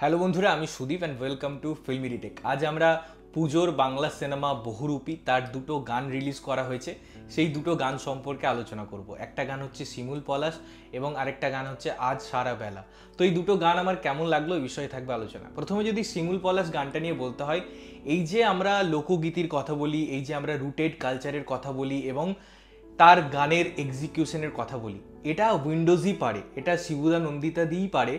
Hello বন্ধুরা, আমি Sudip and welcome to filmy retake. আজ আমরা পুজোর বাংলা সিনেমা বহুরূপী তার দুটো গান রিলিজ করা হয়েছে, সেই দুটো গান সম্পর্কে আলোচনা করব। একটা গান হচ্ছে শিমুল পলাশ এবং আরেকটা গান হচ্ছে আজ সারা বেলা। তো এই দুটো গান আমার কেমন লাগলো এই বিষয়ে থাকবে আলোচনা। প্রথমে যদি শিমুল পলাশ গানটা নিয়ে বলতে হয়, এই যে আমরা লোকগীতির কথা বলি, এই যে আমরা রুটেড কালচারের কথা বলি এবং তার গানের এক্সিকিউশনের কথা বলি, এটা উইন্ডোজই পারে, এটা শিবুদা নন্দিতা দিয়েই পারে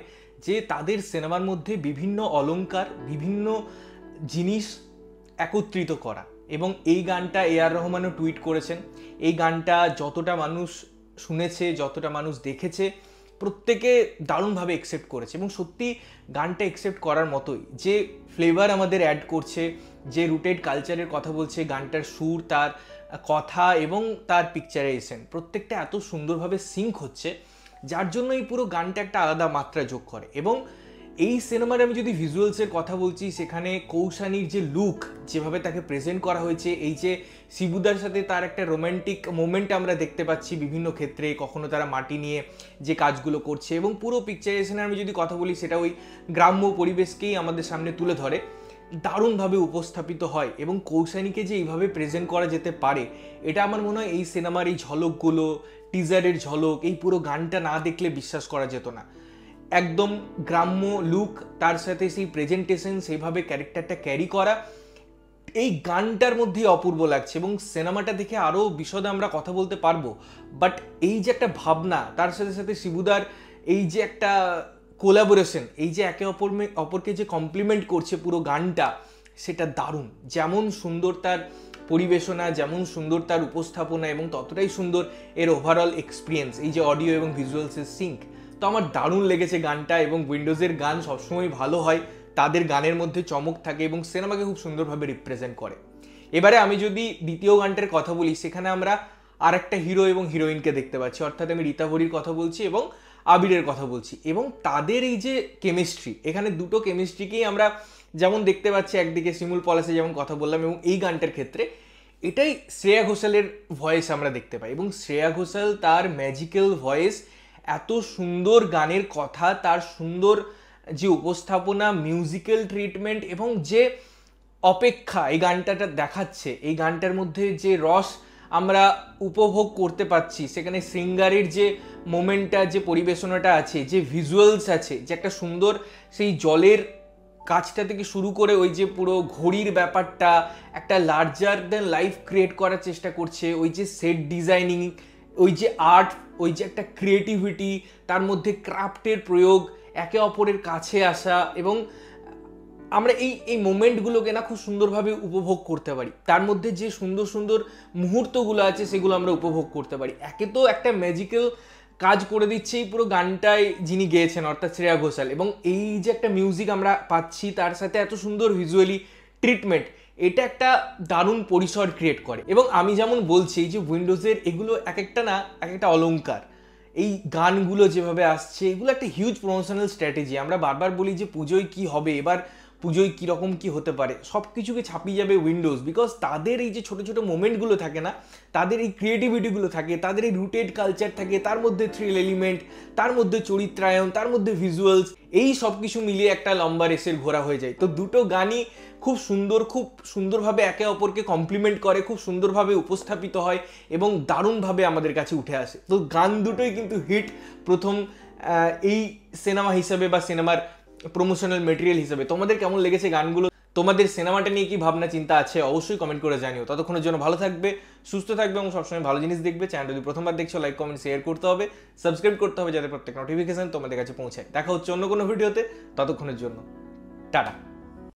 যে তাদের সিনেমার মধ্যে বিভিন্ন অলংকার, বিভিন্ন জিনিস একত্রিত করা। এবং এই গানটা আর রহমানও টুইট করেছেন, এই গানটা যতটা মানুষ শুনেছে, যতটা মানুষ দেখেছে, প্রত্যেকে দারুণভাবে একসেপ্ট করেছে। এবং সত্যি গানটা একসেপ্ট করার মতোই, যে ফ্লেভার আমাদের অ্যাড করছে, যে রুটেড কালচারের কথা বলছে, গানটার সুর, তার কথা এবং তার পিকচারাইজেশন প্রত্যেকটা এত সুন্দরভাবে সিঙ্ক হচ্ছে, যার জন্য এই পুরো গানটা একটা আলাদা মাত্রা যোগ করে। এবং এই সিনেমার আমি যদি ভিজুয়ালসের কথা বলছি, সেখানে কৌশানীর যে লুক, যেভাবে তাকে প্রেজেন্ট করা হয়েছে, এই যে শিবুদার সাথে তার একটা রোম্যান্টিক মোমেন্ট আমরা দেখতে পাচ্ছি বিভিন্ন ক্ষেত্রে, কখনো তারা মাটি নিয়ে যে কাজগুলো করছে, এবং পুরো পিকচারাইজেশনের আমি যদি কথা বলি, সেটা ওই গ্রাম্য পরিবেশকেই আমাদের সামনে তুলে ধরে, দারুণভাবে উপস্থাপিত হয়। এবং কৌশানীকে যে এইভাবে প্রেজেন্ট করা যেতে পারে, এটা আমার মনে হয় এই সিনেমার এই ঝলকগুলো, টিজারের ঝলক, এই পুরো গানটা না দেখলে বিশ্বাস করা যেত না। একদম গ্রাম্য লুক, তার সাথে সেই প্রেজেন্টেশন, সেইভাবে ক্যারেক্টারটা ক্যারি করা, এই গানটার মধ্যেই অপূর্ব লাগছে। এবং সিনেমাটা দেখে আরও বিশদে আমরা কথা বলতে পারবো, বাট এই যে একটা ভাবনা, তার সাথে সাথে শিবুদার এই যে একটা কোলাবোরেশন, এই যে একে অপরকে যে কমপ্লিমেন্ট করছে পুরো গানটা, সেটা দারুণ। যেমন সুন্দর তার পরিবেশনা, যেমন সুন্দর তার উপস্থাপনা, এবং ততটাই সুন্দর এর ওভারঅল এক্সপিরিয়েন্স, এই যে অডিও এবং ভিজুয়ালসের সিঙ্ক। তো আমার দারুণ লেগেছে গানটা। এবং উইন্ডোজের গান সবসময় ভালো হয়, তাদের গানের মধ্যে চমক থাকে এবং সিনেমাকে খুব সুন্দরভাবে রিপ্রেজেন্ট করে। এবারে আমি যদি দ্বিতীয় গানটার কথা বলি, সেখানে আমরা আর একটা হিরো এবং হিরোইনকে দেখতে পাচ্ছি, অর্থাৎ আমি রীতা ভরির কথা বলছি এবং আবিরের কথা বলছি। এবং তাদের এই যে কেমিস্ট্রি, এখানে দুটো কেমিস্ট্রিকেই আমরা যেমন দেখতে পাচ্ছি, একদিকে শিমুল পলাশে যেমন কথা বললাম, এবং এই গানটার ক্ষেত্রে এটাই শ্রেয়া ঘোষালের ভয়েস আমরা দেখতে পাই। এবং শ্রেয়া ঘোষাল তার ম্যাজিক্যাল ভয়েস, এত সুন্দর গানের কথা, তার সুন্দর যে উপস্থাপনা, মিউজিক্যাল ট্রিটমেন্ট, এবং যে অপেক্ষা এই গানটাটা দেখাচ্ছে, এই গানটার মধ্যে যে রস আমরা উপভোগ করতে পাচ্ছি, সেখানে সিঙ্গারের যে মোমেন্টটা, যে পরিবেশনাটা আছে, যে ভিজুয়ালস আছে, যে একটা সুন্দর সেই জলের কাজটা থেকে শুরু করে ওই যে পুরো ঘড়ির ব্যাপারটা, একটা লার্জার দেন লাইফ ক্রিয়েট করার চেষ্টা করছে, ওই যে সেট ডিজাইনিং, ওই যে আর্ট, ওই যে একটা ক্রিয়েটিভিটি, তার মধ্যে ক্রাফটের প্রয়োগ, একে অপরের কাছে আসা, এবং আমরা এই মোমেন্টগুলোকে না খুব সুন্দরভাবে উপভোগ করতে পারি। তার মধ্যে যে সুন্দর সুন্দর মুহূর্তগুলো আছে, সেগুলো আমরা উপভোগ করতে পারি। একে তো একটা ম্যাজিক্যাল কাজ করে দিচ্ছে এই পুরো গানটায় যিনি গেয়েছেন, অর্থাৎ শ্রেয়া ঘোষাল। এবং এই যে একটা মিউজিক আমরা পাচ্ছি, তার সাথে এত সুন্দর ভিজুয়ালি ট্রিটমেন্ট, এটা একটা দারুণ পরিসর ক্রিয়েট করে। এবং আমি যেমন বলছি, এই যে উইন্ডোজের এগুলো এক একটা না এক একটা অলংকার, এই গানগুলো যেভাবে আসছে, এগুলো একটা হিউজ প্রমোশনাল স্ট্র্যাটেজি। আমরা বারবার বলি যে পুজোয় কি হবে, এবার পুজোয় কীরকম কী হতে পারে, সব কিছুকে ছাপিয়ে যাবে উইন্ডোজ, বিকজ তাদের এই যে ছোটো ছোটো মোমেন্টগুলো থাকে না, তাদের এই ক্রিয়েটিভিটিগুলো থাকে, তাদের এই রুটেড কালচার থাকে, তার মধ্যে থ্রিল এলিমেন্ট, তার মধ্যে চরিত্রায়ন, তার মধ্যে ভিজুয়ালস, এই সব কিছু মিলিয়ে একটা লম্বা রেসের ঘোরা হয়ে যায়। তো দুটো গানই খুব সুন্দরভাবে একে অপরকে কমপ্লিমেন্ট করে, খুব সুন্দরভাবে উপস্থাপিত হয় এবং দারুণভাবে আমাদের কাছে উঠে আসে। তো গান দুটোই কিন্তু হিট প্রথম এই সিনেমা হিসাবে বা সিনেমার প্রমোশনাল মেটেরিয়াল হিসেবে। তোমাদের কেমন লেগেছে গানগুলো? তোমাদের সিনেমাটা নিয়ে কি ভাবনা চিন্তা আছে? অবশ্যই কমেন্ট করে জানিও। ততক্ষণের জন্য ভালো থাকবে, সুস্থ থাকবে এবং সবসময় ভালো জিনিস দেখবে। চ্যানেলটা যদি প্রথমবার দেখছো, লাইক কমেন্ট শেয়ার করতে হবে, সাবস্ক্রাইব করতে হবে, যাতে প্রত্যেক নোটিফিকেশন তোমাদের কাছে পৌঁছায়। দেখা হচ্ছে অন্য কোনো ভিডিওতে, ততক্ষণের জন্য টাটা।